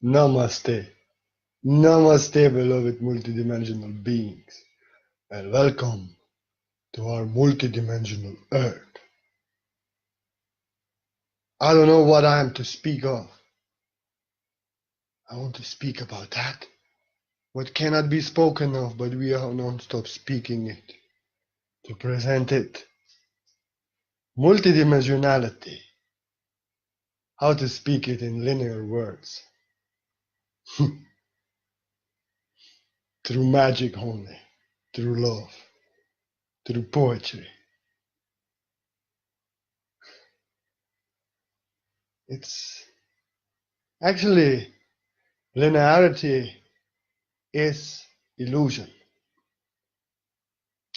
Namaste. Namaste, beloved multidimensional beings, and welcome to our multidimensional Earth. I don't know what I am to speak of. I want to speak about that. What cannot be spoken of, but we are non-stop speaking it, to present it. Multidimensionality. How to speak it in linear words. Through magic only. Through love. Through poetry. It's actually linearity is illusion.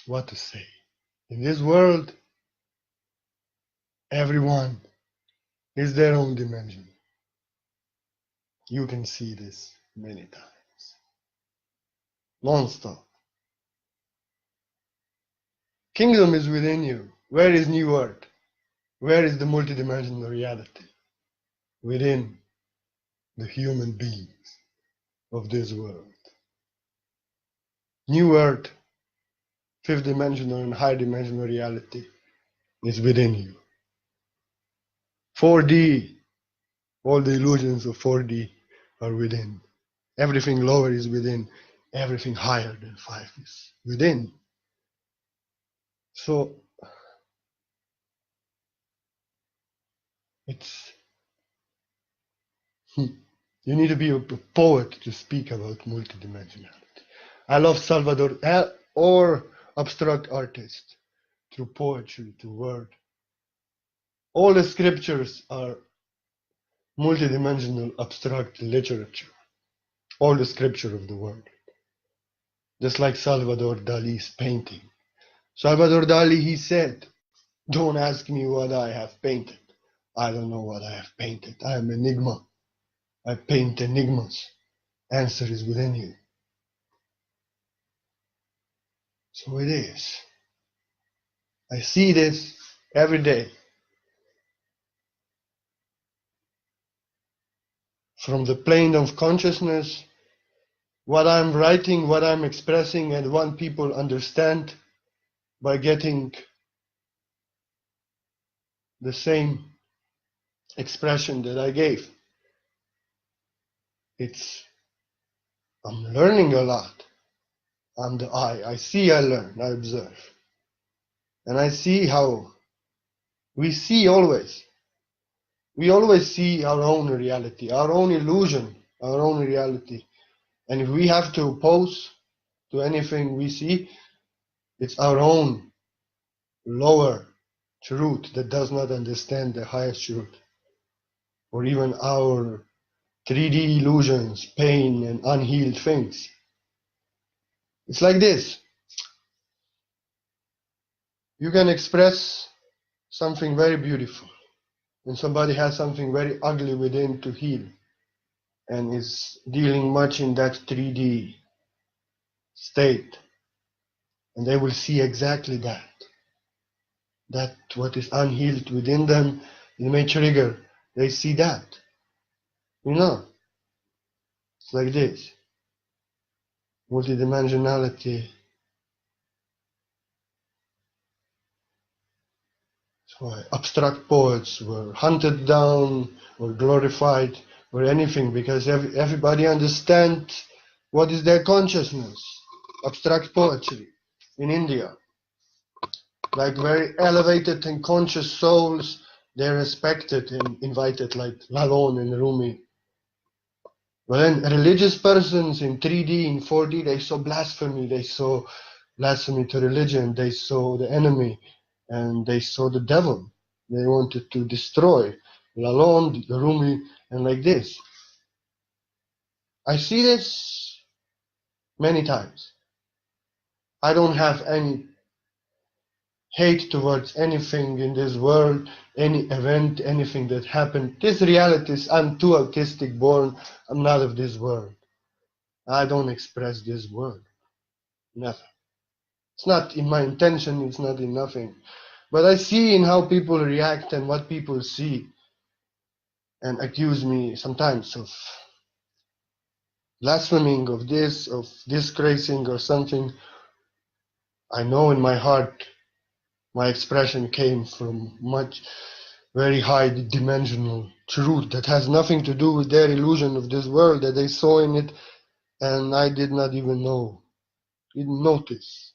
What to say? In this world, everyone is their own dimension. You can see this many times. Non-stop. Kingdom is within you. Where is New Earth? Where is the multidimensional reality? Within the human beings of this world. New Earth, fifth dimensional and high dimensional reality is within you. 4D, all the illusions of 4D are within. Everything lower is within. Everything higher than 5 is within. So it's you need to be a poet to speak about multidimensionality. I love Salvador or abstract artists through poetry, through word. All the scriptures are multidimensional abstract literature. All the scripture of the world. Just like Salvador Dali's painting. Salvador Dali, he said, "Don't ask me what I have painted. I don't know what I have painted. I am enigma. I paint enigmas. Answer is within you." So it is. I see this every day. From the plane of consciousness, what I'm writing, what I'm expressing, and what people understand by getting the same expression that I gave. I'm learning a lot. I'm the I. I see, I learn, I observe. And I see how we see always. We always see our own reality, our own illusion, our own reality. And if we have to oppose to anything we see, it's our own lower truth that does not understand the highest truth. Or even our 3D illusions, pain, and unhealed things. It's like this. You can express something very beautiful, and somebody has something very ugly within to heal, and is dealing much in that 3D state. And they will see exactly that. That what is unhealed within them, it may trigger. They see that. You know, it's like this. Multidimensionality. That's why abstract poets were hunted down or glorified or anything, because everybody understands what is their consciousness. Abstract poetry in India. Like very elevated and conscious souls, they're respected and invited, like Lalon and Rumi. But then religious persons in 3D, in 4D, they saw blasphemy, to religion, they saw the enemy, and they saw the devil. They wanted to destroy Lalon, Rumi, and like this. I see this many times. I don't have any hate towards anything in this world, any event, anything that happened. This reality is, I'm too autistic born, I'm not of this world. I don't express this world. Never. It's not in my intention, it's not in nothing. But I see in how people react and what people see and accuse me sometimes of blaspheming, of disgracing or something, I know in my heart my expression came from very high dimensional truth that has nothing to do with their illusion of this world that they saw in it, and I did not even didn't notice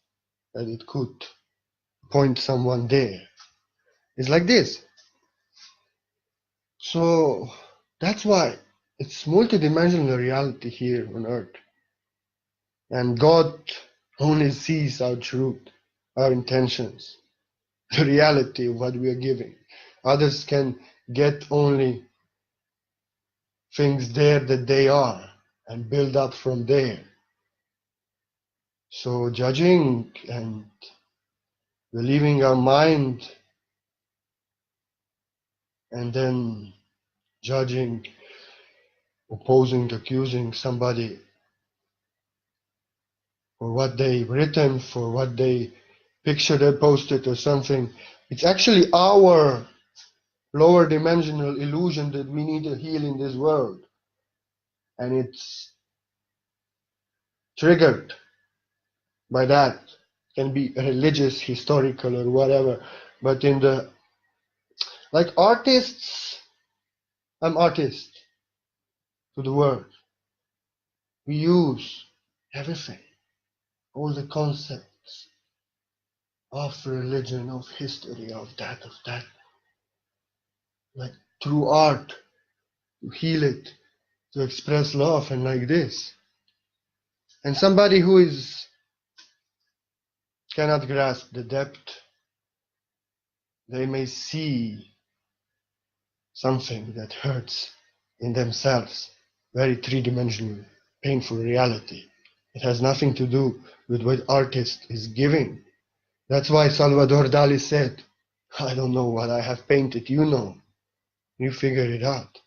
that it could point someone there. It's like this. So that's why it's multidimensional reality here on earth. And God only sees our truth, our intentions, the reality of what we are giving. Others can get only things there that they are and build up from there. So judging and believing our mind and then judging, opposing, accusing somebody for what they've written, for what they picture they posted or something, it's actually our lower dimensional illusion that we need to heal in this world. And it's triggered by that. It can be religious, historical, or whatever. But in the, like artists, I'm artist to the world. We use everything, all the concepts of religion, of history, of that, like through art, to heal it, to express love, and like this. And somebody who cannot grasp the depth, they may see something that hurts in themselves, very three-dimensional, painful reality. It has nothing to do with what artist is giving. That's why Salvador Dali said, I don't know what I have painted, you know. You figure it out.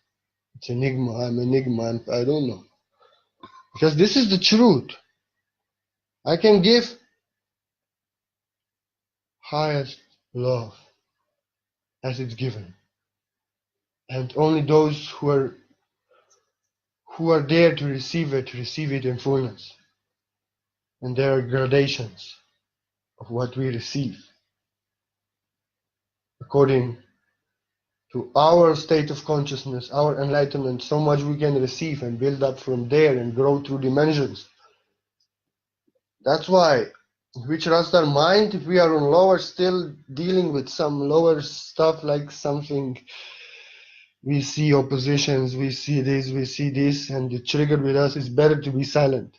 It's enigma, I'm enigma, I don't know. Because this is the truth. I can give highest love as it's given. And only those who are there to receive it in fullness. And there are gradations of what we receive according to our state of consciousness, our enlightenment. So much we can receive and build up from there and grow through dimensions. That's why if we trust our mind, if we are on lower, still dealing with some lower stuff, like something, we see oppositions, we see this, and it triggered with us, it's better to be silent.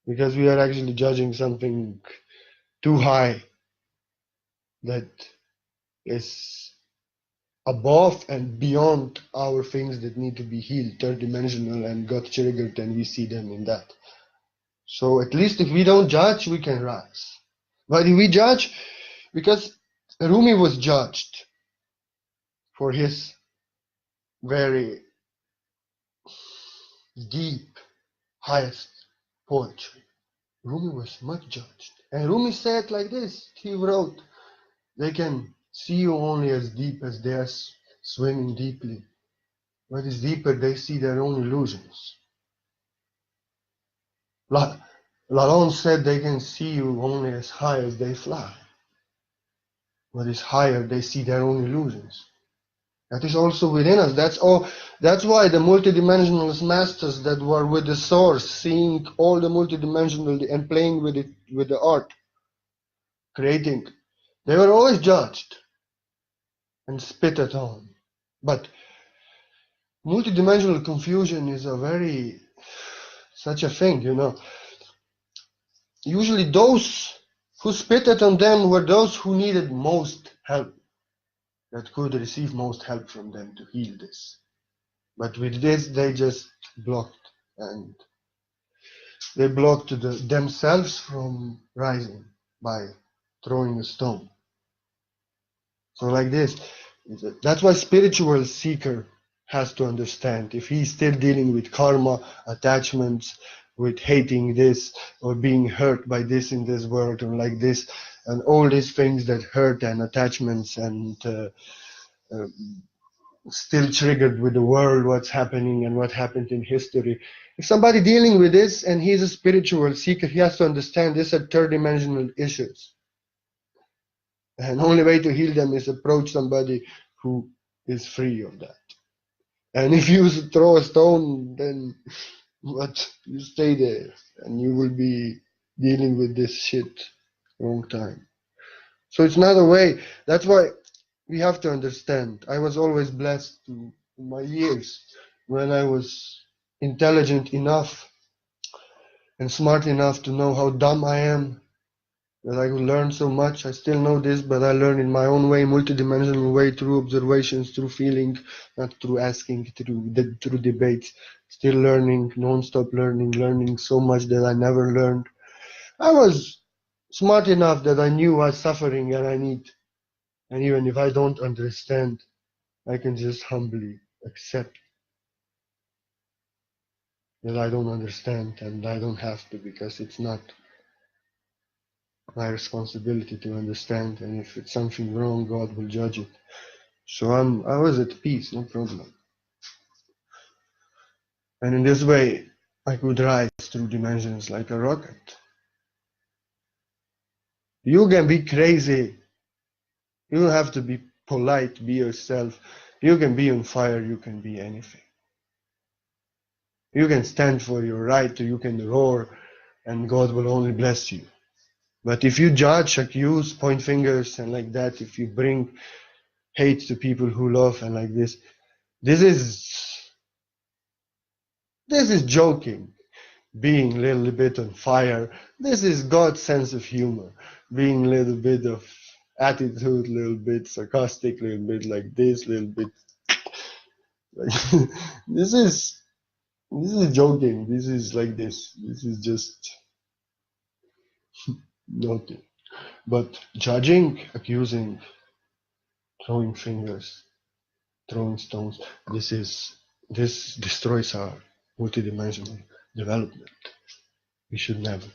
Because we are actually judging something too high that is above and beyond our things that need to be healed, third dimensional, and got triggered, and we see them in that. So at least if we don't judge, we can rise. But if we judge, because Rumi was judged for his very deep, highest poetry. Rumi was much judged. And Rumi said like this, he wrote, they can see you only as deep as they are swimming deeply. What is deeper, they see their own illusions. Lalonde said they can see you only as high as they fly. What is higher, they see their own illusions. That is also within us. That's why the multidimensional masters that were with the source, seeing all the multidimensional and playing with it, with the art, creating, they were always judged and spitted on. But multidimensional confusion is such a thing, you know. Usually those who spitted on them were those who needed most help, that could receive most help from them to heal this. But with this, they just blocked, and they blocked themselves from rising by throwing a stone. So like this, that's why spiritual seeker has to understand. If he's still dealing with karma, attachments, with hating this or being hurt by this in this world or like this, and all these things that hurt and attachments and still triggered with the world, what's happening and what happened in history. If somebody dealing with this and he's a spiritual seeker, he has to understand these are third dimensional issues. And the only way to heal them is approach somebody who is free of that. And if you throw a stone, then what? You stay there and you will be dealing with this shit long time. So it's not a way. That's why we have to understand. I was always blessed in my years when I was intelligent enough and smart enough to know how dumb I am, that I could learn so much. I still know this, but I learn in my own way, multidimensional way, through observations, through feeling, not through asking, through debates. Still learning, non-stop learning so much that I never learned. I was smart enough that I knew what suffering and I need. And even if I don't understand, I can just humbly accept that I don't understand and I don't have to, because it's not my responsibility to understand. And if it's something wrong, God will judge it. So I was at peace, no problem. And in this way, I could rise through dimensions like a rocket. You can be crazy. You don't have to be polite, be yourself. You can be on fire, you can be anything. You can stand for your right, you can roar, and God will only bless you. But if you judge, accuse, point fingers, and like that, if you bring hate to people who love and like this is joking. Being a little bit on fire, this is God's sense of humor. Being a little bit of attitude, a little bit sarcastic, a little bit like this, a little bit like this is joking. This is like this. This is just nothing. But judging, accusing, throwing fingers, throwing stones, this destroys our multidimensional development. We should never.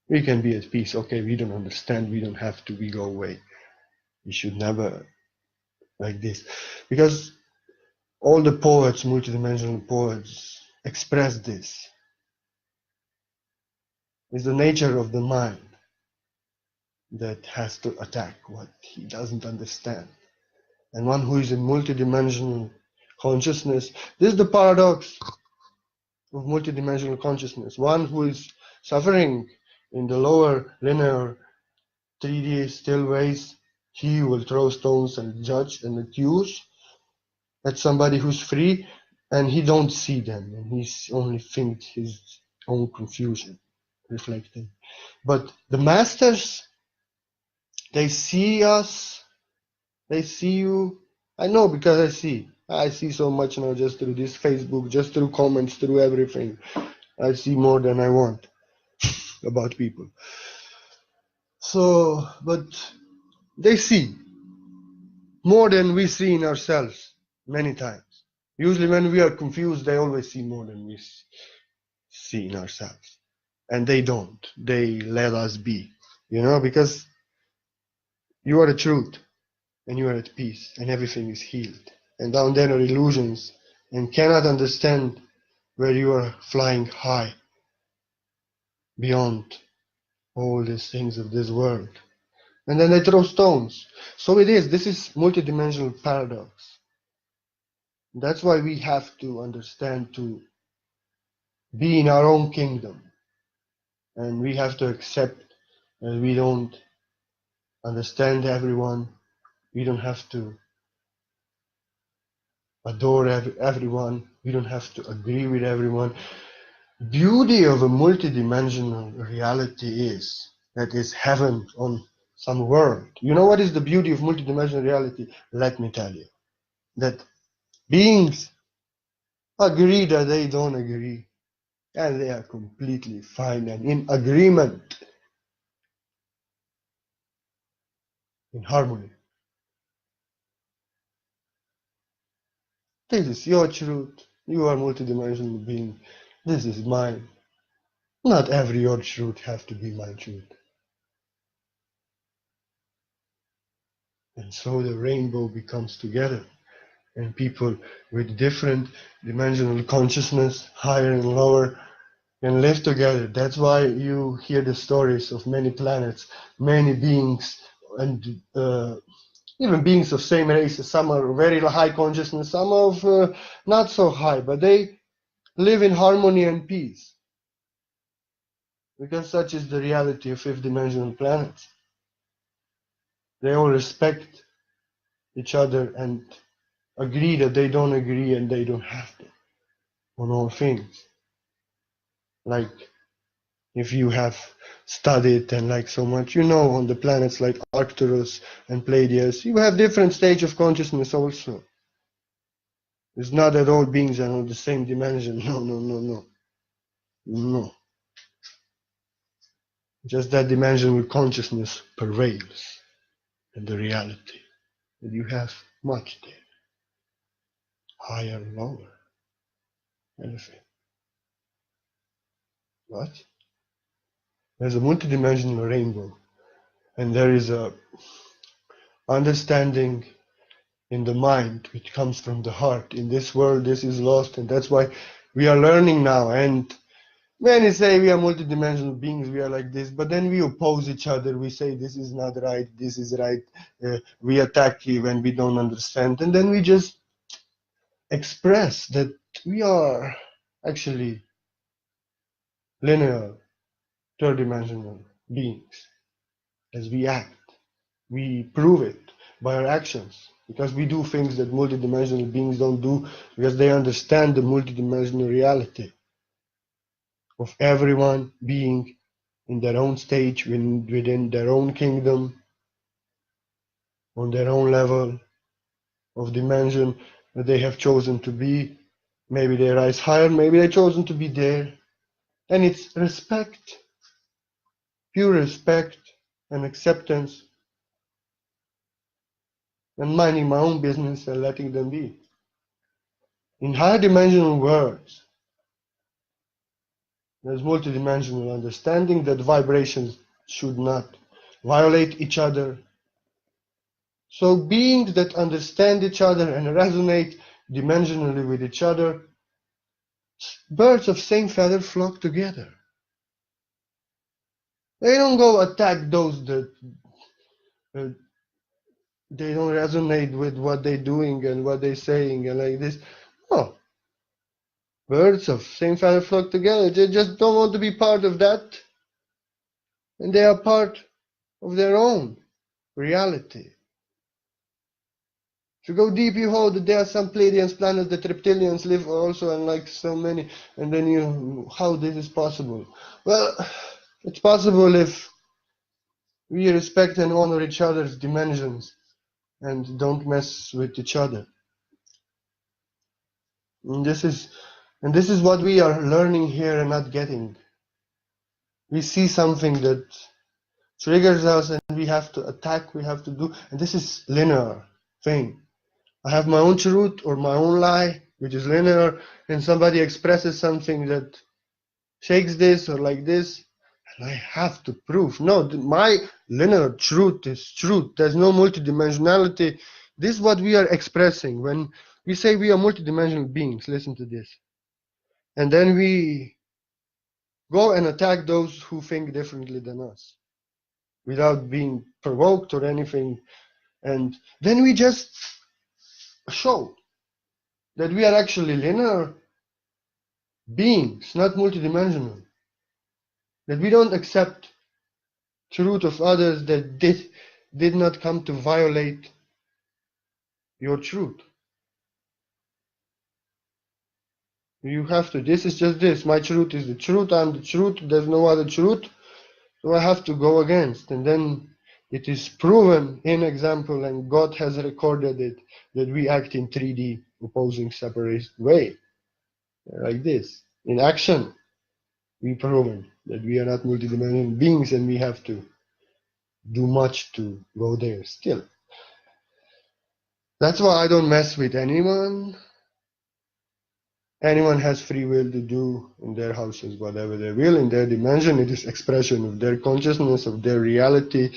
We can be at peace. Okay, we don't understand. We don't have to. We go away. We should never like this, because all the poets, multidimensional poets, express this. It's the nature of the mind that has to attack what he doesn't understand. And one who is in multidimensional consciousness, this is the paradox of multidimensional consciousness. One who is suffering in the lower linear 3D still ways, he will throw stones and judge and accuse at somebody who's free, and he don't see them, and he's only think his own confusion reflecting. But the masters, they see us, they see you. I know, because I see so much now, just through this Facebook, just through comments, through everything. I see more than I want about people. So, but they see more than we see in ourselves many times. Usually when we are confused, they always see more than we see in ourselves. And they don't. They let us be, because you are the truth and you are at peace and everything is healed. And down there are illusions and cannot understand where you are flying high beyond all these things of this world. And then they throw stones. So this is multidimensional paradox. That's why we have to understand to be in our own kingdom. And we have to accept that we don't understand everyone. We don't have to adore everyone. We don't have to agree with everyone. Beauty of a multidimensional reality is that is heaven on some world. You know what is the beauty of multidimensional reality? Let me tell you. That beings agree that they don't agree. And they are completely fine and in agreement, in harmony. This is your truth. You are a multidimensional being. This is mine. Not every your truth has to be my truth. And so the rainbow becomes together. and people with different dimensional consciousness, higher and lower, can live together. That's why you hear the stories of many planets, many beings, and even beings of same race. Some are very high consciousness, some of not so high, but they live in harmony and peace, because such is the reality of fifth dimensional planets. They all respect each other and agree that they don't agree and they don't have to on all things. Like if you have studied and like so much, on the planets like Arcturus and Pleiades, you have different stage of consciousness also. It's not that all beings are on the same dimension. No. Just that dimension where consciousness prevails in the reality. And you have much there. Higher, lower, anything. But there's a multidimensional rainbow, and there is a understanding in the mind which comes from the heart. In this world, this is lost, and that's why we are learning now. And many say we are multidimensional beings, we are like this, but then we oppose each other. We say this is not right, this is right. We attack you when we don't understand, and then we just express that we are actually linear, third-dimensional beings. As we act, we prove it by our actions, because we do things that multidimensional beings don't do, because they understand the multidimensional reality of everyone being in their own stage, within their own kingdom, on their own level of dimension that they have chosen to be. Maybe they rise higher, maybe they've chosen to be there. And it's respect, pure respect and acceptance, and minding my own business and letting them be. In higher dimensional worlds, there's multidimensional understanding that vibrations should not violate each other. So beings that understand each other and resonate dimensionally with each other, birds of same feather flock together. They don't go attack those that they don't resonate with what they're doing and what they're saying and like this. No. Birds of same feather flock together. They just don't want to be part of that. And they are part of their own reality. If you go deep, you hold that there are some Pleiadians planets that reptilians live also, and like so many, and then how this is possible? Well, it's possible if we respect and honor each other's dimensions and don't mess with each other. And this is what we are learning here and not getting. We see something that triggers us and we have to attack, we have to do, and this is linear thing. I have my own truth or my own lie, which is linear, and somebody expresses something that shakes this or like this, and I have to prove. No, my linear truth is truth. There's no multidimensionality. This is what we are expressing. When we say we are multidimensional beings, listen to this. And then we go and attack those who think differently than us, without being provoked or anything. And then we just show that we are actually linear beings, not multidimensional. That we don't accept truth of others that did not come to violate your truth. You have to. This is just this. My truth is the truth. I'm the truth. There's no other truth. So I have to go against. And then it is proven in example, and God has recorded it, that we act in 3D, opposing, separate way. Like this. In action, we proven that we are not multidimensional beings, and we have to do much to go there still. That's why I don't mess with anyone. Anyone has free will to do in their houses whatever they will in their dimension. It is expression of their consciousness, of their reality,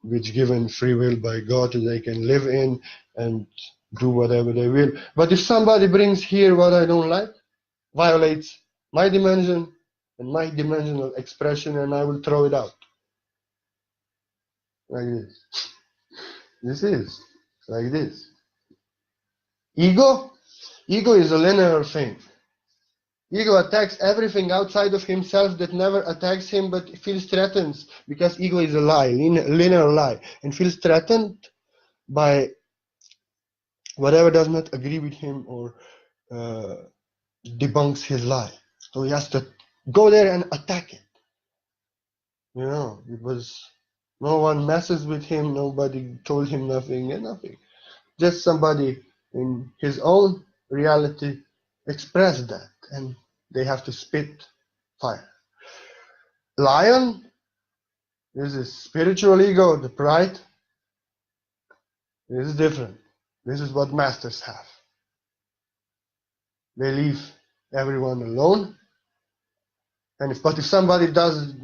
which given free will by God they can live in, and do whatever they will. But if somebody brings here what I don't like, violates my dimension and my dimensional expression, and I will throw it out. Like this. This is like this. Ego is a linear thing. Ego attacks everything outside of himself that never attacks him, but feels threatened because ego is a lie, linear lie, and feels threatened by whatever does not agree with him or debunks his lie. So he has to go there and attack it. It was no one messes with him, nobody told him nothing and nothing. Just somebody in his own reality expressed that, and they have to spit fire. Lion is a spiritual ego, the pride. This is different. This is what masters have. They leave everyone alone. But if somebody does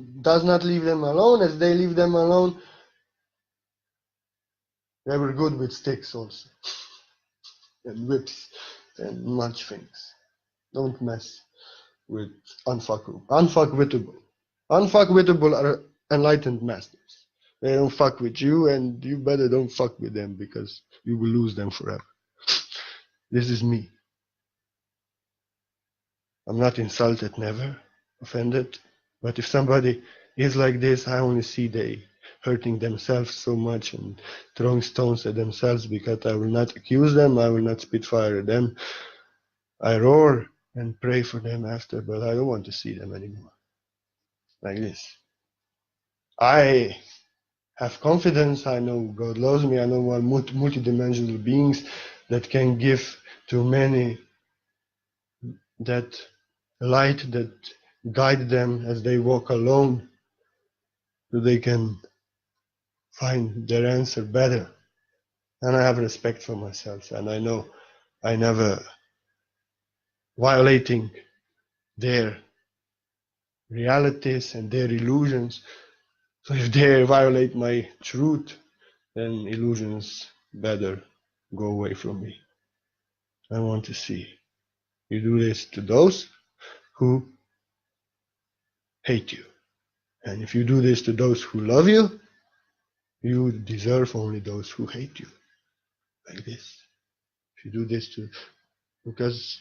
not leave them alone, as they leave them alone, they were good with sticks also, and whips, and much things. Don't mess with unfuckwittable. Unfuckwittable are enlightened masters. They don't fuck with you, and you better don't fuck with them because you will lose them forever. This is me. I'm not insulted, never offended. But if somebody is like this, I only see they hurting themselves so much and throwing stones at themselves, because I will not accuse them, I will not spit fire at them. I roar and pray for them after, but I don't want to see them anymore. Like this. I have confidence, I know God loves me, I know we're multidimensional beings that can give to many that light that guide them as they walk alone, so they can find their answer better. And I have respect for myself, and I know I never violating their realities and their illusions. So if they violate my truth, then illusions better go away from me. I want to see you do this to those who hate you. And if you do this to those who love you, you deserve only those who hate you. Like this. If you do this because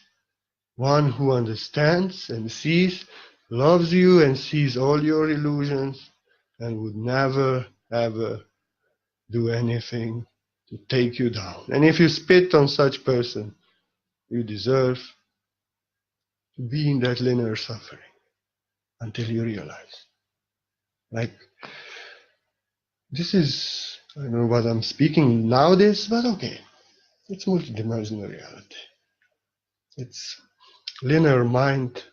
one who understands and sees, loves you and sees all your illusions, and would never ever do anything to take you down. And if you spit on such person, you deserve to be in that linear suffering until you realize. Like, this is, I don't know what I'm speaking nowadays, but okay. It's multidimensional reality. It's linear mind.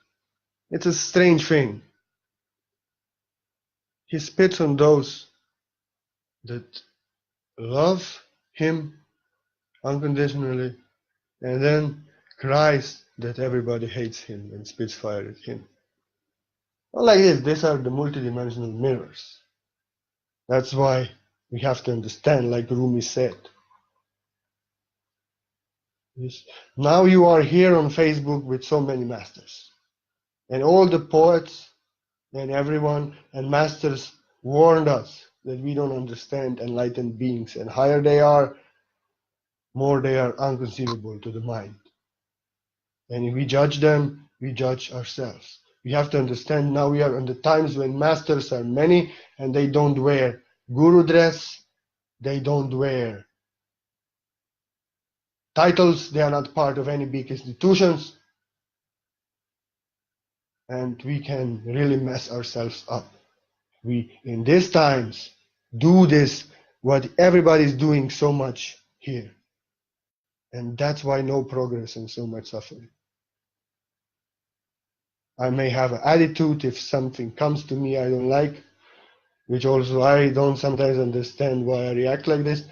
It's a strange thing. He spits on those that love him unconditionally, and then cries that everybody hates him and spits fire at him. Well, like this, these are the multidimensional mirrors. That's why we have to understand, like Rumi said. Yes. Now you are here on Facebook with so many masters. And all the poets and everyone and masters warned us that we don't understand enlightened beings, and higher they are, more they are inconceivable to the mind. And if we judge them, we judge ourselves. We have to understand now we are in the times when masters are many and they don't wear guru dress, they don't wear titles, they are not part of any big institutions, and we can really mess ourselves up. We, in these times, do this, what everybody is doing so much here. And that's why no progress and so much suffering. I may have an attitude if something comes to me I don't like, which also I don't sometimes understand why I react like this.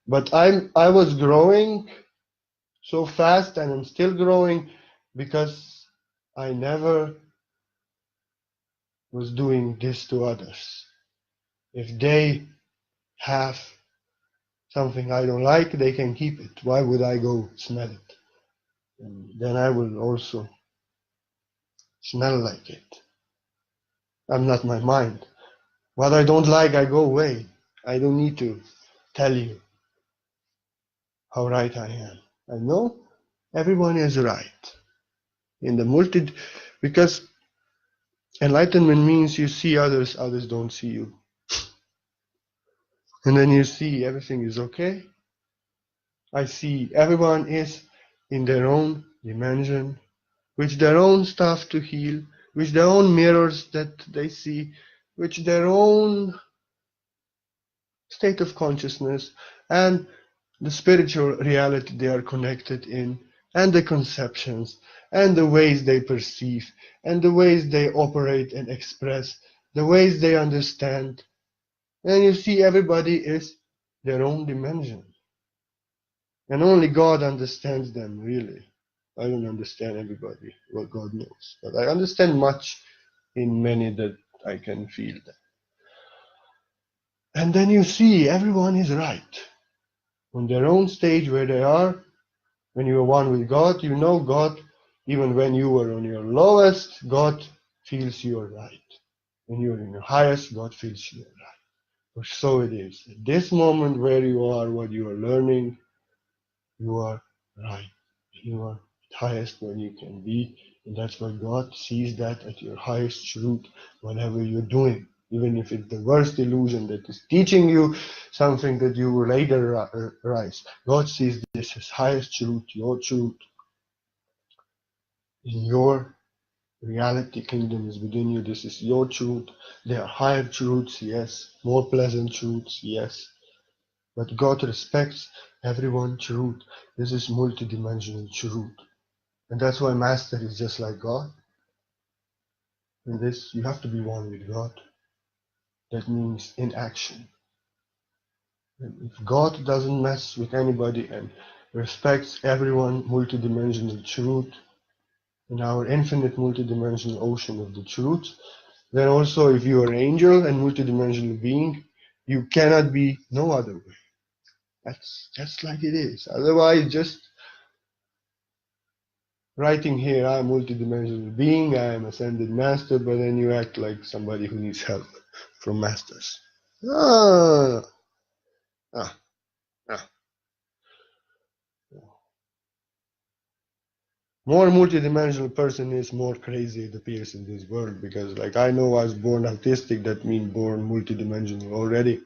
But I was growing so fast, and I'm still growing, because I never was doing this to others. If they have something I don't like, they can keep it. Why would I go smell it? And then I will also smell like it. I'm not my mind. What I don't like, I go away. I don't need to tell you how right I am. I know everyone is right. In the because enlightenment means you see others, others don't see you. And then you see everything is okay. I see everyone is in their own dimension, with their own stuff to heal, with their own mirrors that they see, with their own state of consciousness, and the spiritual reality they are connected in, and the conceptions, and the ways they perceive, and the ways they operate and express, the ways they understand. And you see everybody is their own dimension. And only God understands them, really. I don't understand everybody, what God knows. But I understand much in many that I can feel that. And then you see everyone is right. On their own stage where they are, when you are one with God, you know God, even when you are on your lowest, God feels you are right. When you are in your highest, God feels you are right. So it is. At this moment where you are, what you are learning, you are right. You are at highest where you can be. And that's why God sees that at your highest truth, whatever you're doing. Even if it's the worst illusion that is teaching you something that you will later rise. God sees this as highest truth, your truth. In your reality kingdom is within you. This is your truth. There are higher truths, yes. More pleasant truths, yes. But God respects everyone's truth. This is multidimensional truth. And that's why Master is just like God. In this, you have to be one with God. That means in action. And if God doesn't mess with anybody and respects everyone, multidimensional truth, in our infinite multidimensional ocean of the truth, then also if you are an angel and multidimensional being, you cannot be no other way. That's like it is. Otherwise, just writing here, I'm a multidimensional being, I am ascended master, but then you act like somebody who needs help from masters. Ah, ah, ah. More multidimensional person is, more crazy it appears in this world, because like I know I was born autistic, that means born multidimensional already,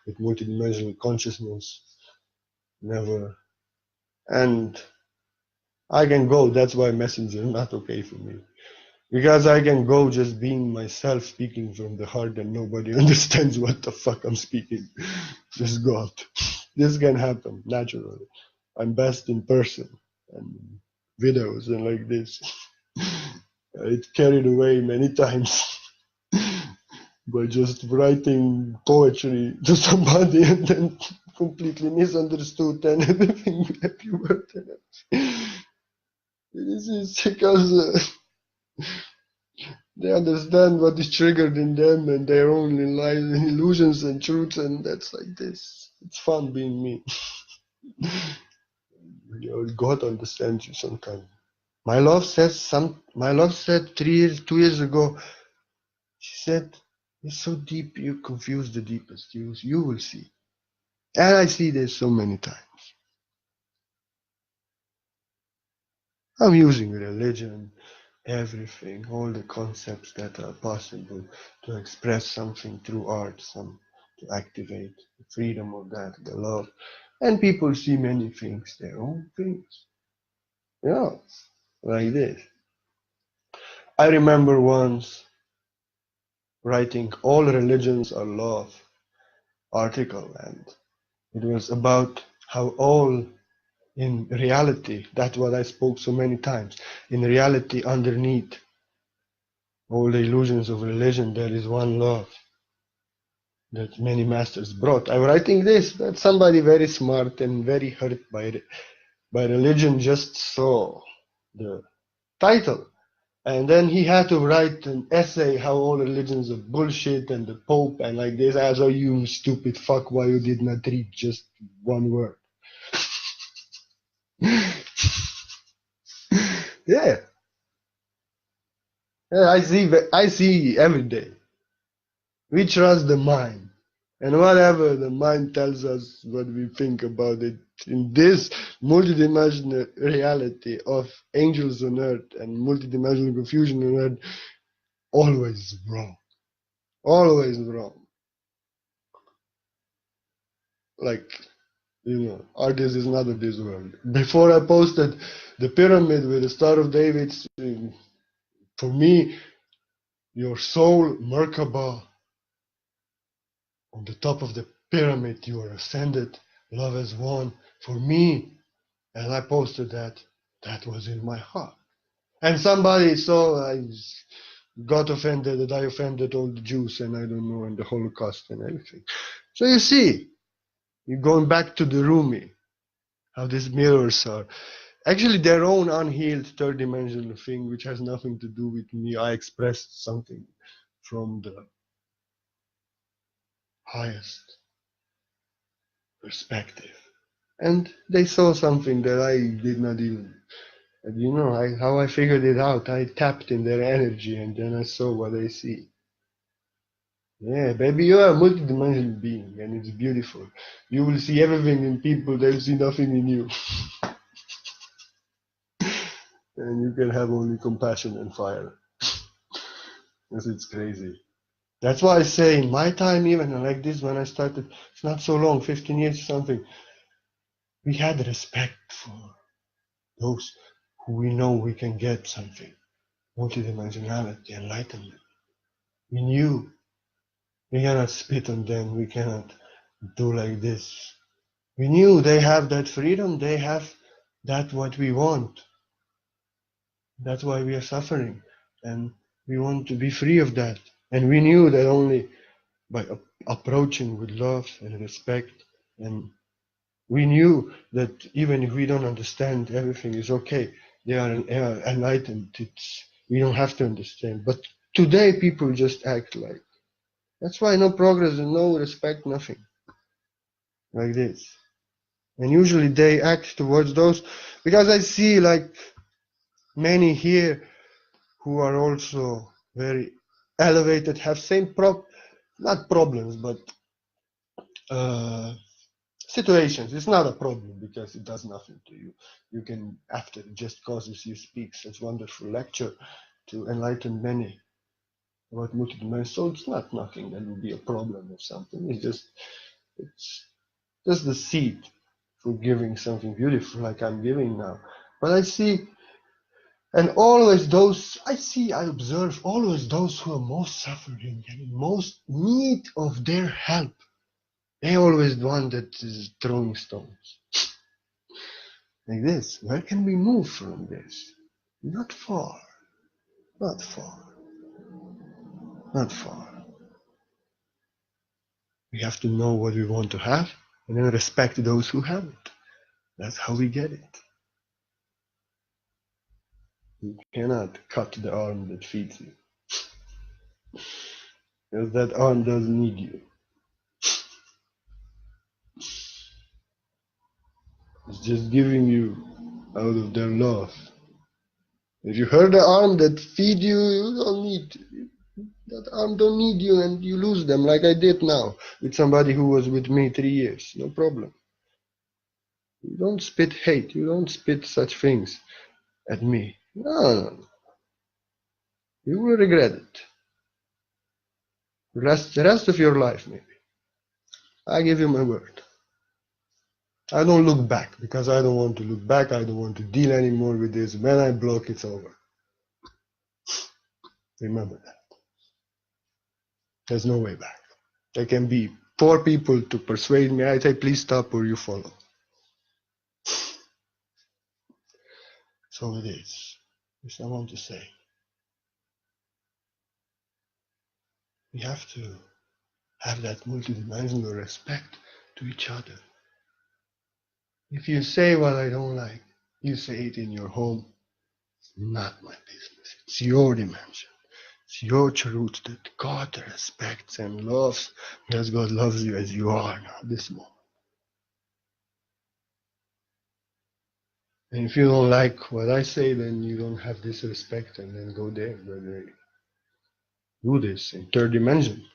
with multidimensional consciousness. Never. And I can go, that's why messenger is not okay for me. Because I can go just being myself, speaking from the heart, and nobody understands what the fuck I'm speaking. Just God. This can happen naturally. I'm best in person and videos and like this. It carried away many times by just writing poetry to somebody and then completely misunderstood and everything happy word. This is because they understand what is triggered in them and their own lies and illusions and truths, and that's like this. It's fun being me. God understands you sometimes. My love said 2 years ago, she said, it's so deep, you confuse the deepest. You will see. And I see this so many times. I'm using religion, everything, all the concepts that are possible to express something through art, to activate the freedom of that, the love. And people see many things, their own things. Yeah, like this. I remember once writing All Religions Are Love article, and it was about how all in reality, that's what I spoke so many times, in reality underneath all the illusions of religion, there is one love that many masters brought. I'm writing this, that somebody very smart and very hurt by religion just saw the title And then he had to write an essay how all religions are bullshit and the Pope and like this. I was like, you stupid fuck, why you did not read just one word? Yeah. Yeah, I see every day. We trust the mind. And whatever the mind tells us what we think about it, in this multidimensional reality of angels on earth and multidimensional confusion on earth, always wrong. Always wrong. Like, artist is not of this world. Before I posted the pyramid with the Star of David, for me, your soul, Merkaba, on the top of the pyramid, you are ascended, love has won. For me, and I posted that was in my heart. And somebody saw I got offended that I offended all the Jews and I don't know, and the Holocaust and everything. So you see, you're going back to the Rumi, how these mirrors are actually their own unhealed third dimensional thing, which has nothing to do with me. I expressed something from the highest perspective. And they saw something that I did not even. And how I figured it out. I tapped in their energy and then I saw what I see. Yeah, baby, you are a multidimensional being and it's beautiful. You will see everything in people, they'll see nothing in you. And you can have only compassion and fire. Because it's crazy. That's why I say in my time, even like this, when I started, it's not so long, 15 years or something, we had respect for those who we know we can get something. Multidimensionality, enlightenment. We knew we cannot spit on them, we cannot do like this. We knew they have that freedom, they have that what we want. That's why we are suffering. And we want to be free of that. And we knew that only by approaching with love and respect, and we knew that even if we don't understand, everything is okay. They are enlightened. We don't have to understand. But today people just act like. That's why no progress and no respect, nothing. Like this. And usually they act towards those, because I see like many here who are also very elevated, have same not problems, but situations. It's not a problem because it does nothing to you. You can, after it just causes you speak such wonderful lecture to enlighten many about multidimensional. So it's not nothing that will be a problem or something. It's just the seed for giving something beautiful like I'm giving now. But I see, and always those, I observe always those who are most suffering and in most need of their help. They always the one that is throwing stones. Like this. Where can we move from this? Not far. Not far. Not far. We have to know what we want to have and then respect those who have it. That's how we get it. You cannot cut the arm that feeds you. Because that arm doesn't need you. It's just giving you out of their love. If you hurt the arm that feed you, you don't need that arm don't need you and you lose them like I did now with somebody who was with me 3 years. No problem. You don't spit hate. You don't spit such things at me. No. You will regret it. The rest of your life, maybe. I give you my word. I don't look back because I don't want to look back. I don't want to deal anymore with this. When I block, it's over. Remember that. There's no way back. There can be 4 people to persuade me. I say, please stop or you follow. So it is. This I want to say. We have to have that multidimensional respect to each other. If you say what I don't like, you say it in your home. Not my business. It's your dimension. It's your truth that God respects and loves because God loves you as you are now, this moment. And if you don't like what I say, then you don't have this respect, and then go there where they do this in third dimension,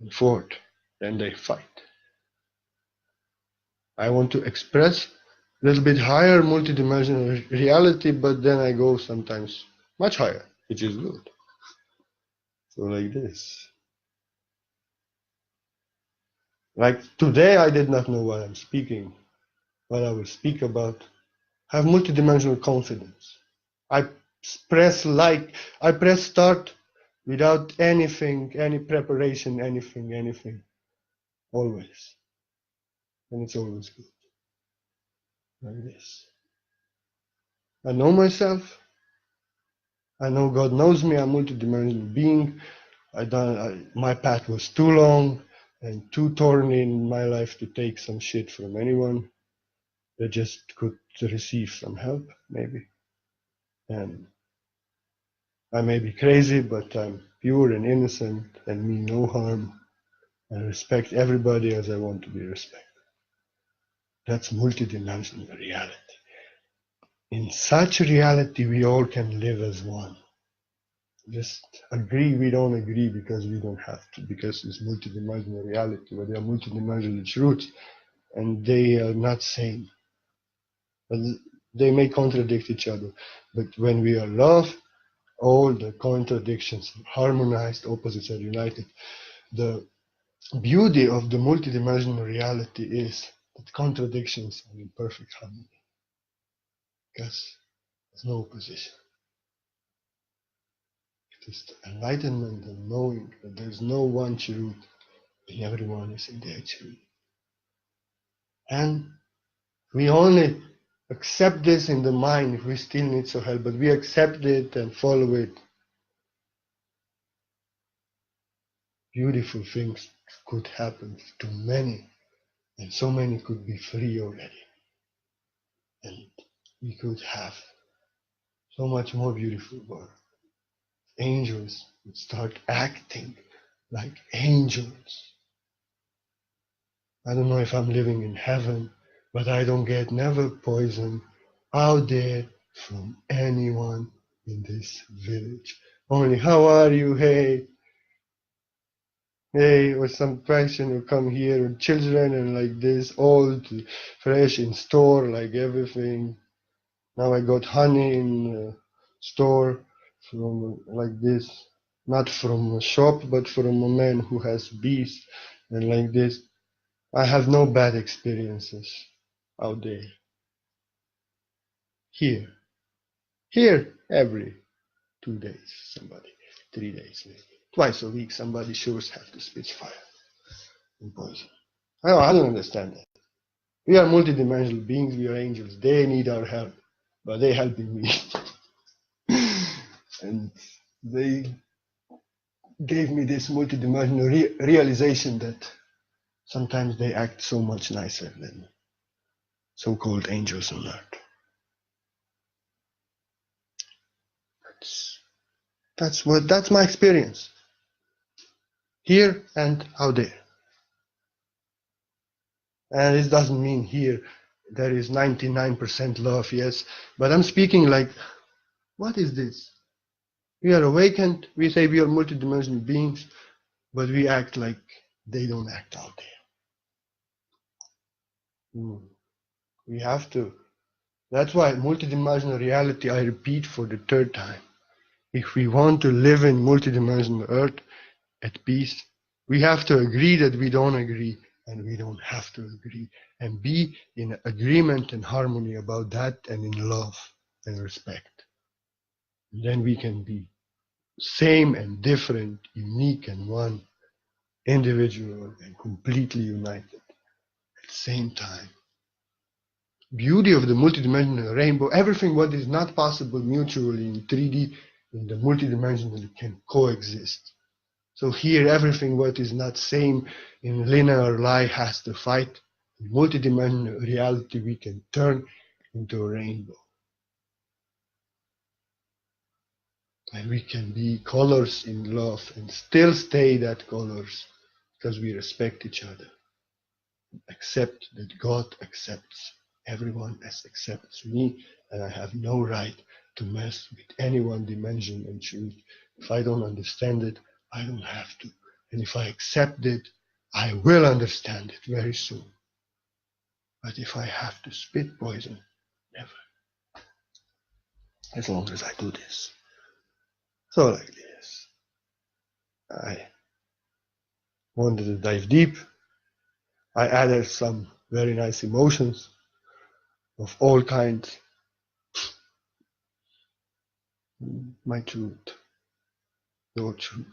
in fourth, then they fight. I want to express a little bit higher multidimensional reality, but then I go sometimes much higher, which is good. So like this. Like today, I did not know what I'm speaking, what I will speak about. I have multidimensional confidence. I press start without anything, any preparation, anything, always. And it's always good. Like this. I know myself. I know God knows me. I'm a multidimensional being. My path was too long and too thorny in my life to take some shit from anyone. That just could receive some help, maybe. And I may be crazy, but I'm pure and innocent and mean no harm. I respect everybody as I want to be respected. That's multidimensional reality. In such reality, we all can live as one. Just agree we don't agree because we don't have to, because it's multidimensional reality, but they are multidimensional truths, and they are not same. But they may contradict each other. But when we are love, all the contradictions are harmonized, opposites are united. The beauty of the multidimensional reality is that contradictions are in perfect harmony, because there's no opposition. It is the enlightenment and knowing that there's no one truth, and everyone is in their truth. And we only accept this in the mind if we still need some help, but we accept it and follow it. Beautiful things could happen to many, and so many could be free already. And we could have so much more beautiful world. Angels would start acting like angels. I don't know if I'm living in heaven, but I don't get never poison out there from anyone in this village. Only how are you? Hey, or some person who come here with children and like this, old, fresh in store, like everything. Now I got honey in store from like this, not from a shop, but from a man who has bees and like this. I have no bad experiences out there. Here, every 2 days, somebody, 3 days, maybe. Twice a week, somebody sure have to spit fire and poison. I don't understand that. We are multidimensional beings, we are angels. They need our help, but they're helping me. And they gave me this multidimensional realization that sometimes they act so much nicer than so-called angels on earth. That's my experience. Here and out there. And it doesn't mean here there is 99% love, yes. But I'm speaking like, what is this? We are awakened, we say we are multidimensional beings, but we act like they don't act out there. We have to. That's why multidimensional reality, I repeat for the third time. If we want to live in multidimensional earth at peace, we have to agree that we don't agree, and we don't have to agree, and be in agreement and harmony about that, and in love and respect. And then we can be same and different, unique and one, individual and completely united at the same time. Beauty of the multidimensional rainbow, everything what is not possible mutually in 3D, in the multidimensional can coexist. So here everything what is not same in linear life has to fight. In multidimensional reality we can turn into a rainbow. And we can be colors in love and still stay that colors because we respect each other. Accept that God accepts everyone as accepts me, and I have no right to mess with any one dimension and truth. If I don't understand it, I don't have to. And if I accept it, I will understand it very soon. But if I have to spit poison, never. As long as I do this. So like this. I wanted to dive deep. I added some very nice emotions of all kinds. My truth, your truth,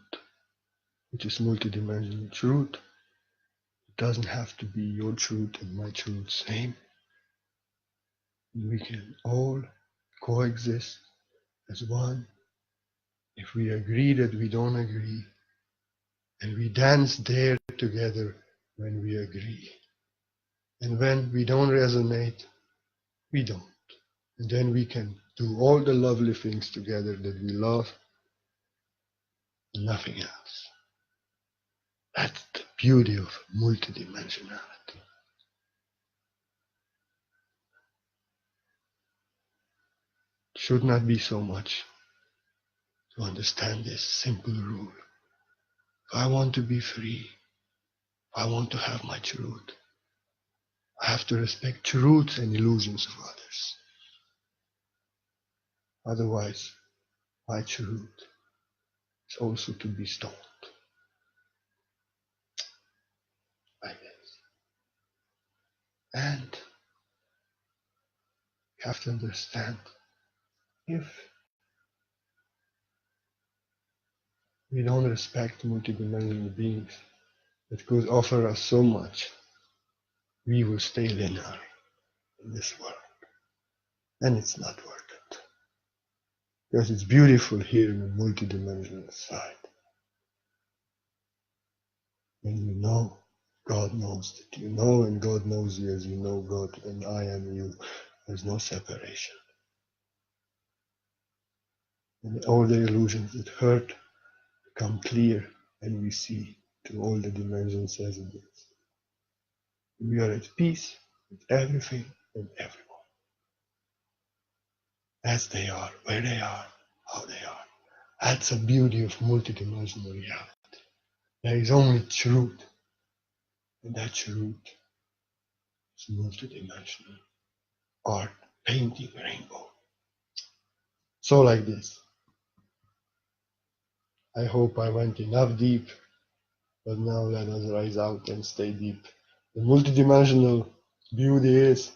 which is multidimensional truth. It doesn't have to be your truth and my truth same. We can all coexist as one if we agree that we don't agree, and we dance there together when we agree. And when we don't resonate, we don't. And then we can do all the lovely things together that we love and nothing else. That's the beauty of multidimensionality. It should not be so much to understand this simple rule. If I want to be free, if I want to have my truth, I have to respect truths and illusions of others. Otherwise, my truth is also to be stoned. Like this. And you have to understand, if we don't respect multidimensional beings that could offer us so much, we will stay linear in this world. And it's not worth it. Because it's beautiful here in the multidimensional side. When you know, God knows that you know, and God knows you as you know God, and I am you. There's no separation. And all the illusions that hurt become clear, and we see to all the dimensions as it is. We are at peace with everything and everyone. As they are, where they are, how they are. That's the beauty of multidimensional reality. There is only truth, and that truth is multidimensional art, painting rainbow. So like this. I hope I went enough deep, but now let us rise out and stay deep. The multidimensional beauty is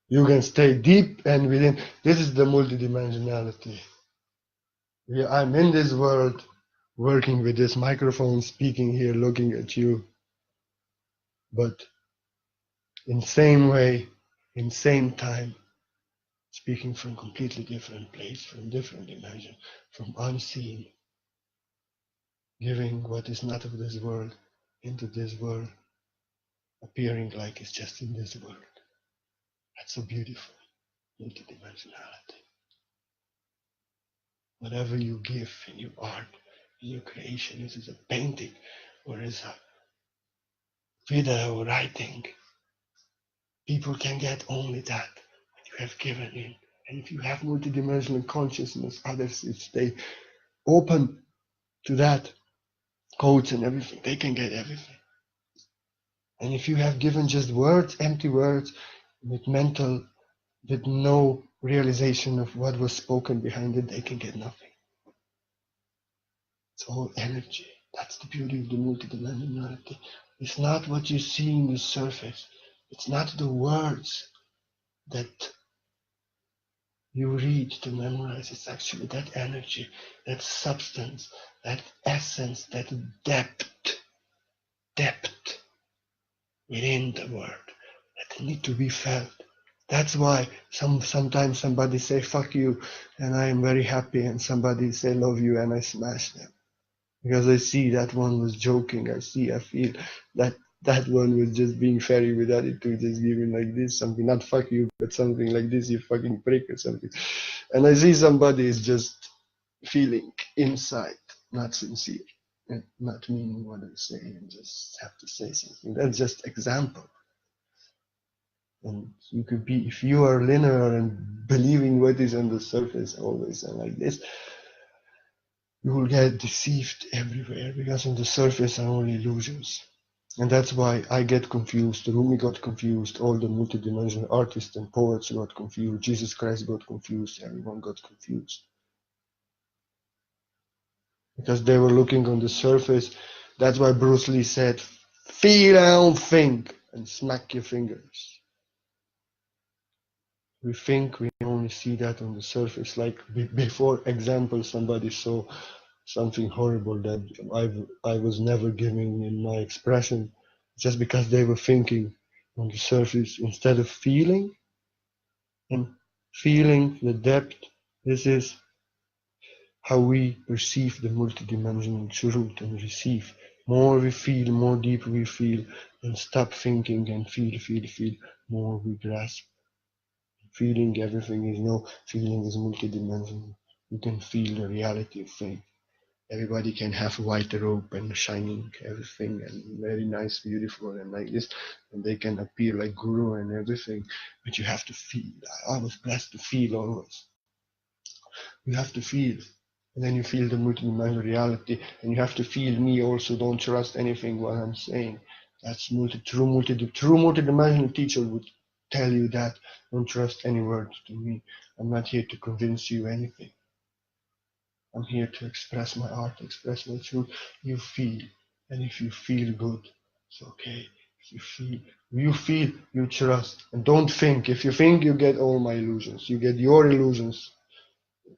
you can stay deep and within. This is the multidimensionality. I'm in this world, working with this microphone, speaking here, looking at you, but in same way, in same time, speaking from completely different place, from different dimension, from unseen, giving what is not of this world into this world, appearing like it's just in this world. That's so beautiful, multidimensionality. Whatever you give in your art, in your creation, is it a painting or is a video writing, people can get only that what you have given in. And if you have multidimensional consciousness, others, if they open to that, codes and everything, they can get everything. And if you have given just words, empty words, with mental, with no realization of what was spoken behind it, they can get nothing. It's all energy. That's the beauty of the multidimensionality. It's not what you see in the surface. It's not the words that you read to memorize. It's actually that energy, that substance, that essence, that depth within the word that need to be felt. That's why sometimes somebody say fuck you and I am very happy, and somebody say love you and I smash them. Because I see that one was joking. I feel that one was just being fairy with attitude, just giving like this, something, not fuck you, but something like this, you fucking prick or something. And I see somebody is just feeling inside, not sincere, and not meaning what I say, and just have to say something. That's just example. And you could be, if you are linear and believing what is on the surface always and like this, you will get deceived everywhere, because on the surface are only illusions. And that's why I get confused, Rumi got confused, all the multidimensional artists and poets got confused, Jesus Christ got confused, everyone got confused. Because they were looking on the surface. That's why Bruce Lee said, feel and don't think, and smack your fingers. We think we only see that on the surface. Like before example, somebody saw something horrible that I was never giving in my expression, just because they were thinking on the surface instead of feeling, and feeling the depth. This is how we perceive the multidimensional truth and receive. More we feel, more deep we feel, and stop thinking and feel, more we grasp. Feeling everything is no, feeling is multidimensional. You can feel the reality of things. Everybody can have a white robe and shining everything and very nice, beautiful and like this, and they can appear like guru and everything, but you have to feel. I was blessed to feel always. You have to feel. And then you feel the multidimensional reality, and you have to feel me also. Don't trust anything what I'm saying. That's true multidimensional teacher would tell you that. Don't trust any words to me. I'm not here to convince you anything. I'm here to express my art, express my truth. You feel, and if you feel good, it's okay. If you feel, you trust, and don't think. If you think, you get all my illusions. You get your illusions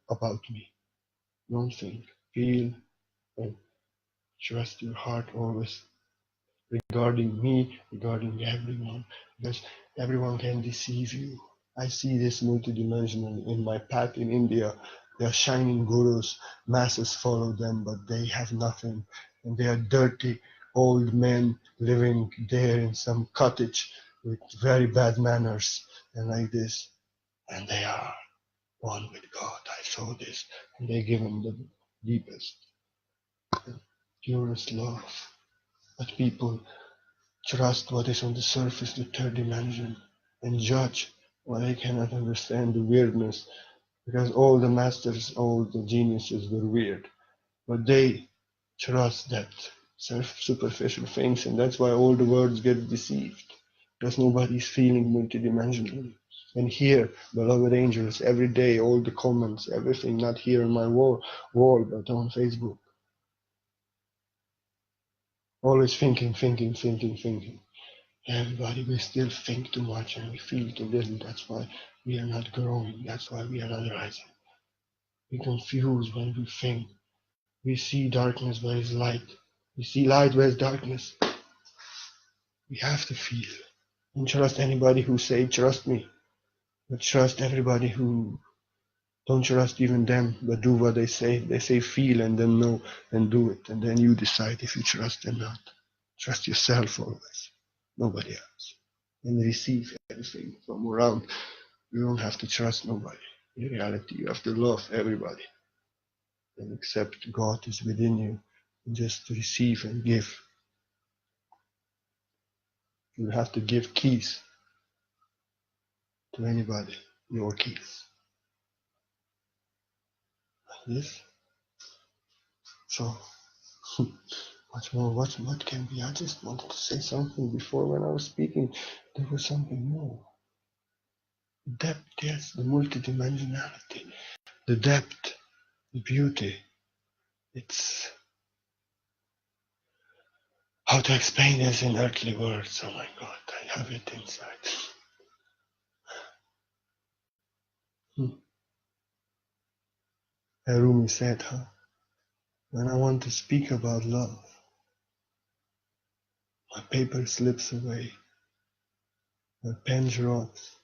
about me. Don't think, feel, and trust your heart always regarding me, regarding everyone, because everyone can deceive you. I see this multidimensional in my path in India. They are shining gurus, masses follow them, but they have nothing, and they are dirty old men living there in some cottage with very bad manners and like this, and they are one with God. I saw this, and they give him the deepest, purest love. But people trust what is on the surface, the third dimension, and judge what they cannot understand, the weirdness, because all the masters, all the geniuses were weird, but they trust that superficial things, and that's why all the words get deceived, because nobody's feeling multidimensionally. And here, beloved angels, every day, all the comments, everything, not here on my wall, but on Facebook. Always thinking. Everybody, we still think too much and we feel too little. That's why we are not growing. That's why we are not rising. We confuse when we think. We see darkness where is light. We see light where is darkness. We have to feel. Don't trust anybody who say trust me, but trust everybody who don't trust even them, but do what they say. They say feel and then know and do it, and then you decide if you trust or not. Trust yourself always, nobody else, and receive everything from around. You don't have to trust nobody. In reality, you have to love everybody and accept God is within you, and just receive and give. You have to give keys to anybody, your keys. This. So, much more. What can be? I just wanted to say something before when I was speaking. There was something more. Depth, yes, the multidimensionality, the depth, the beauty. It's how to explain this in earthly words. Oh my God, I have it inside. Rumi said, when I want to speak about love, my paper slips away, my pen drops,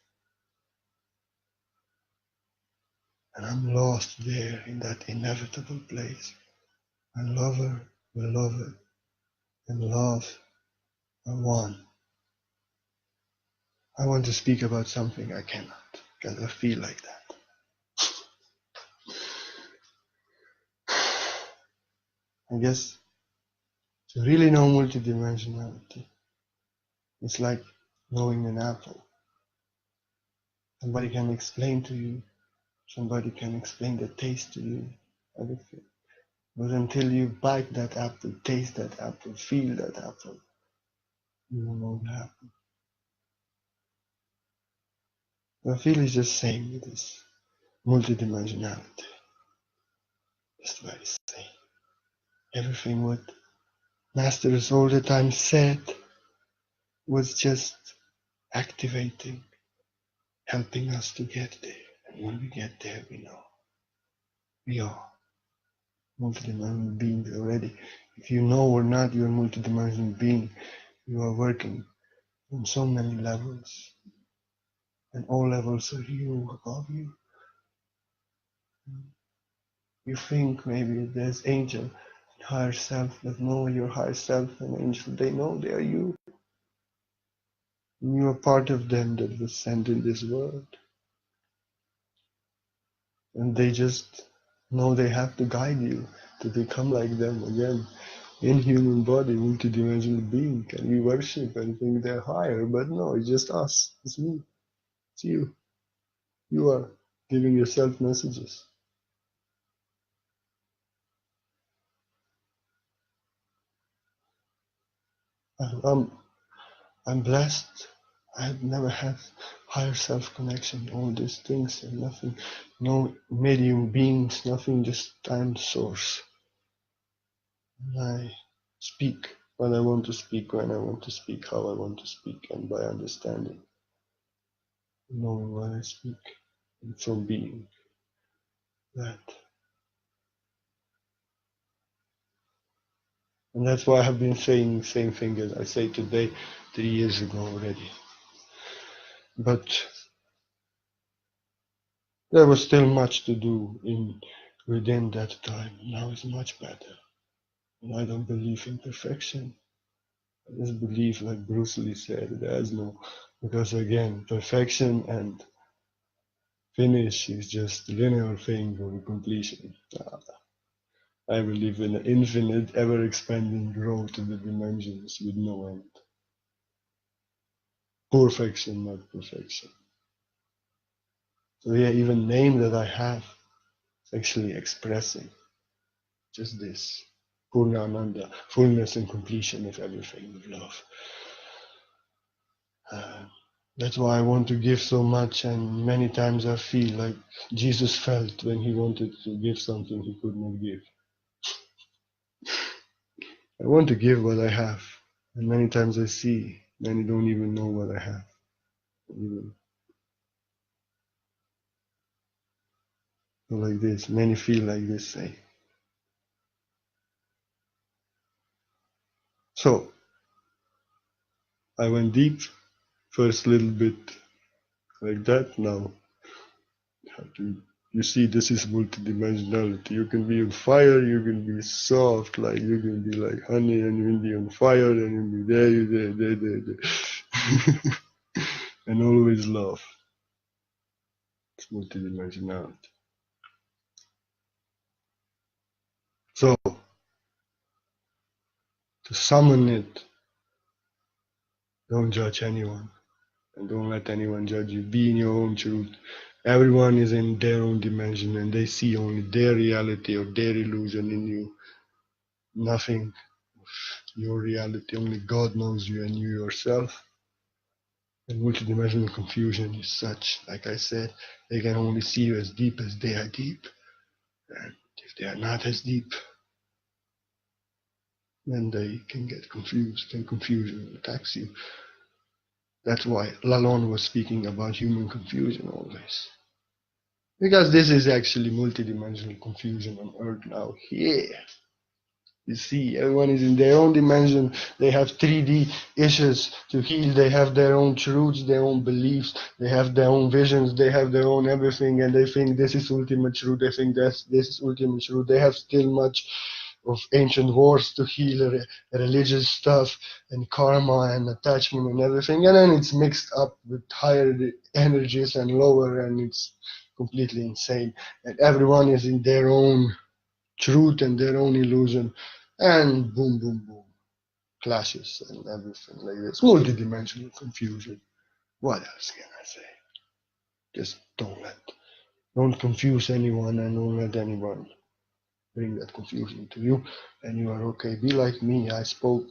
and I'm lost there in that inevitable place. And lover, beloved, and love are one. I want to speak about something I cannot, because I feel like that. I guess to really know multidimensionality, it's like knowing an apple. Somebody can explain to you, somebody can explain the taste to you, everything. But until you bite that apple, taste that apple, feel that apple, you don't know what happened. I feel it's just same with this multidimensionality. Just very same. Everything what masters all the time said was just activating, helping us to get there. And when we get there, we know we are multidimensional beings already. If you know or not you're a multidimensional being, you are working on so many levels. And all levels are you, above you. You think maybe there's angel, higher self, but no, your higher self and angel, they know they are you. And you are part of them that was sent in this world. And they just know they have to guide you to become like them again. In human body, multidimensional being, and we worship and think they're higher, but no, it's just us. It's me. It's you. You are giving yourself messages. I'm blessed. I've never had higher self connection, all these things and nothing, no medium beings, nothing, just time source. And I speak when I want to speak, when I want to speak, how I want to speak, and by understanding, knowing what I speak, and from being that. And that's why I have been saying the same thing as I say today, 3 years ago already. But there was still much to do within that time. Now it's much better. And I don't believe in perfection. I just believe, like Bruce Lee said, there's no, because again, perfection and finish is just a linear thing or completion. I believe in an infinite, ever-expanding growth in the dimensions with no end. Perfection, not perfection. So yeah, even name that I have is actually expressing just this. Purna, Ananda, fullness and completion of everything with love. That's why I want to give so much, and many times I feel like Jesus felt when he wanted to give something he could not give. I want to give what I have, and many times I see many don't even know what I have. Even so like this, many feel like this say. So I went deep, first little bit like that. Now you see, this is multidimensionality. You can be on fire, you can be soft, like you can be like honey, and you can be on fire, and you can be there, and always love. It's multidimensionality. So to summon it, don't judge anyone, and don't let anyone judge you. Be in your own truth. Everyone is in their own dimension, and they see only their reality or their illusion in you. Nothing of your reality. Only God knows you and you yourself. And multidimensional confusion is such, like I said, they can only see you as deep as they are deep. And if they are not as deep, then they can get confused, and confusion attacks you. That's why Lalonde was speaking about human confusion always. Because this is actually multidimensional confusion on Earth now. Here. You see, everyone is in their own dimension. They have 3D issues to heal. They have their own truths, their own beliefs. They have their own visions. They have their own everything, and they think this is ultimate truth. They think this is ultimate truth. They have still much of ancient wars to heal, religious stuff, and karma and attachment and everything. And then it's mixed up with higher energies and lower, and it's completely insane. And everyone is in their own truth and their own illusion. and boom, boom, boom, clashes and everything like this. Multidimensional confusion. What else can I say? Just don't confuse anyone, and don't let anyone bring that confusion to you, and you are okay. Be like me. I spoke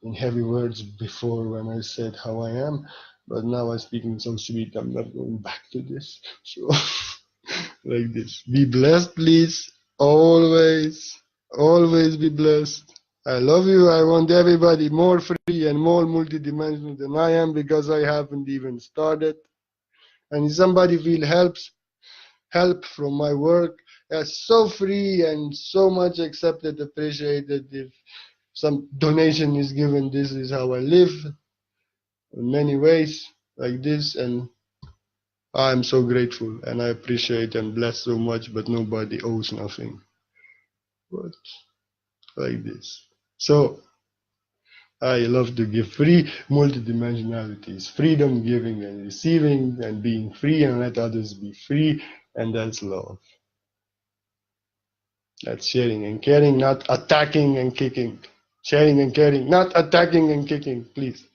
in heavy words before when I said how I am, but now I'm speaking so sweet. I'm not going back to this. So, like this. Be blessed, please. Always, always be blessed. I love you. I want everybody more free and more multidimensional than I am, because I haven't even started. And if somebody feel help from my work, that's so free and so much accepted, appreciated. If some donation is given, this is how I live in many ways like this, and I'm so grateful and I appreciate and bless so much, but nobody owes nothing. But like this. So I love to give free. Multidimensionality is freedom, giving and receiving, and being free, and let others be free, and that's love. That's sharing and caring, not attacking and kicking. Sharing and caring, not attacking and kicking, please.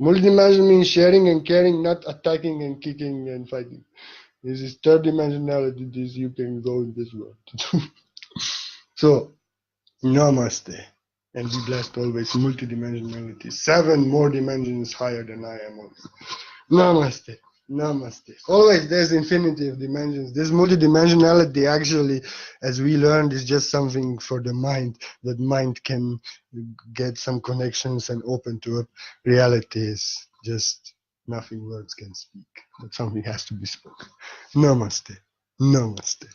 Multidimensional means sharing and caring, not attacking and kicking and fighting. This is third dimensionality. This you can go in this world. So, namaste. And be blessed always. Multidimensionality. 7 more dimensions higher than I am always. Namaste. Namaste. Always there's infinity of dimensions. This multidimensionality actually, as we learned, is just something for the mind. That mind can get some connections and open to reality is just nothing words can speak. But something has to be spoken. Namaste. Namaste.